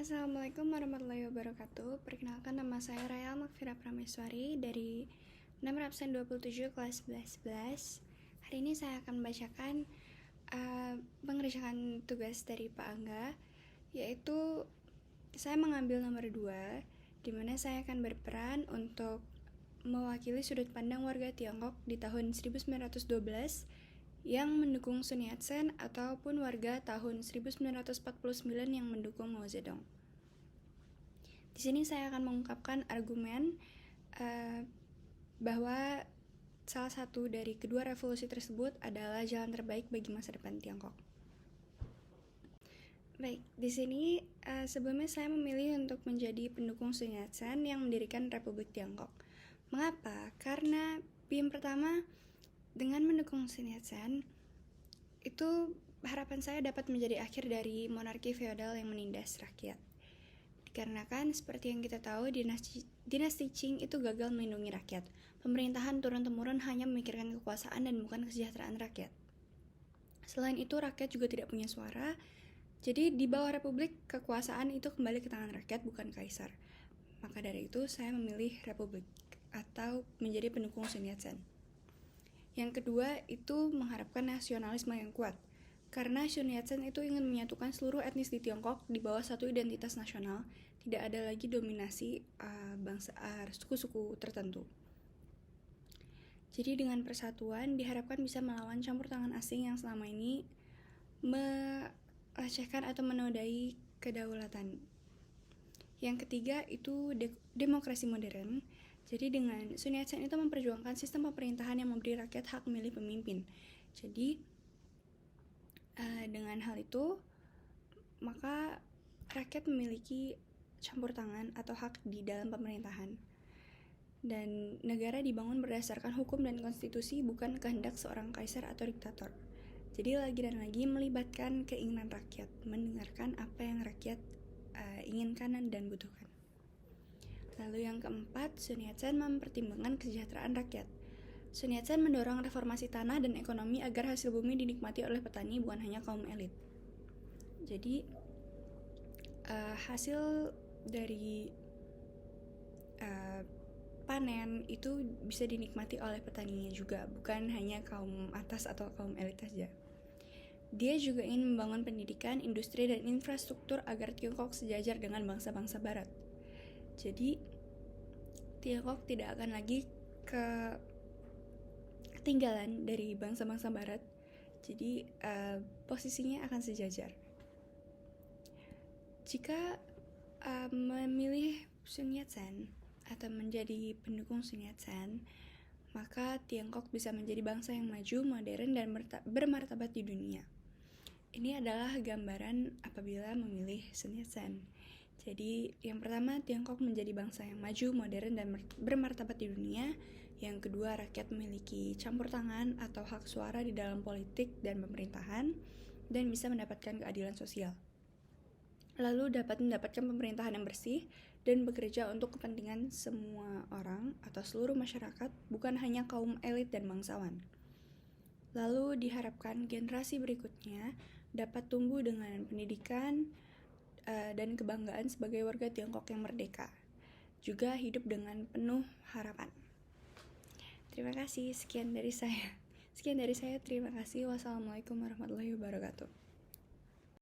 Assalamualaikum warahmatullahi wabarakatuh. Perkenalkan, nama saya Raya Makfira Prameswari dari nomor absen 27 kelas 11. Hari ini saya akan membacakan mengerjakan tugas dari Pak Angga, yaitu saya mengambil nomor 2, di mana saya akan berperan untuk mewakili sudut pandang warga Tiongkok di tahun 1912 yang mendukung Sun Yat-sen ataupun warga tahun 1949 yang mendukung Mao Zedong. Di sini saya akan mengungkapkan argumen bahwa salah satu dari kedua revolusi tersebut adalah jalan terbaik bagi masa depan Tiongkok. Baik, di sini sebelumnya saya memilih untuk menjadi pendukung Sun Yat-sen yang mendirikan Republik Tiongkok. Mengapa? Karena yang pertama, dengan mendukung Sun Yat-sen, itu harapan saya dapat menjadi akhir dari monarki feodal yang menindas rakyat. Dikarenakan seperti yang kita tahu, dinasti Qing itu gagal melindungi rakyat. Pemerintahan turun-temurun hanya memikirkan kekuasaan dan bukan kesejahteraan rakyat. Selain itu, rakyat juga tidak punya suara. Jadi di bawah republik, kekuasaan itu kembali ke tangan rakyat, bukan kaisar. Maka dari itu, saya memilih republik atau menjadi pendukung Sun Yat-sen. Yang kedua, itu mengharapkan nasionalisme yang kuat. Karena Sun Yat-sen itu ingin menyatukan seluruh etnis di Tiongkok di bawah satu identitas nasional, tidak ada lagi dominasi suku-suku tertentu. Jadi dengan persatuan diharapkan bisa melawan campur tangan asing yang selama ini melecehkan atau menodai kedaulatan. Yang ketiga itu demokrasi modern. Jadi dengan Sun Yat-sen itu memperjuangkan sistem pemerintahan yang memberi rakyat hak memilih pemimpin. Jadi dengan hal itu maka rakyat memiliki campur tangan atau hak di dalam pemerintahan. Dan negara dibangun berdasarkan hukum dan konstitusi, bukan kehendak seorang kaisar atau diktator. Jadi lagi dan lagi melibatkan keinginan rakyat, mendengarkan apa yang rakyat inginkan dan butuhkan. Lalu yang keempat, Sun Yat-sen mempertimbangkan kesejahteraan rakyat. Sun Yat-sen mendorong reformasi tanah dan ekonomi agar hasil bumi dinikmati oleh petani, bukan hanya kaum elit. Jadi hasil dari panen itu bisa dinikmati oleh petaninya juga, bukan hanya kaum atas atau kaum elit saja. Dia juga ingin membangun pendidikan, industri, dan infrastruktur agar Tiongkok sejajar dengan bangsa-bangsa barat. Jadi Tiongkok tidak akan lagi ketinggalan dari bangsa-bangsa barat. Jadi posisinya akan sejajar. Jika memilih Sun Yat-sen atau menjadi pendukung Sun Yat-sen, maka Tiongkok bisa menjadi bangsa yang maju, modern, dan bermartabat di dunia. Ini adalah gambaran apabila memilih Sun Yat-sen. Jadi yang pertama, Tiongkok menjadi bangsa yang maju, modern, dan bermartabat di dunia. Yang kedua, rakyat memiliki campur tangan atau hak suara di dalam politik dan pemerintahan, dan bisa mendapatkan keadilan sosial. Lalu dapat mendapatkan pemerintahan yang bersih dan bekerja untuk kepentingan semua orang atau seluruh masyarakat, bukan hanya kaum elit dan bangsawan. Lalu diharapkan generasi berikutnya dapat tumbuh dengan pendidikan dan kebanggaan sebagai warga Tiongkok yang merdeka, juga hidup dengan penuh harapan. Terima kasih, sekian dari saya. Terima kasih. Wassalamualaikum warahmatullahi wabarakatuh.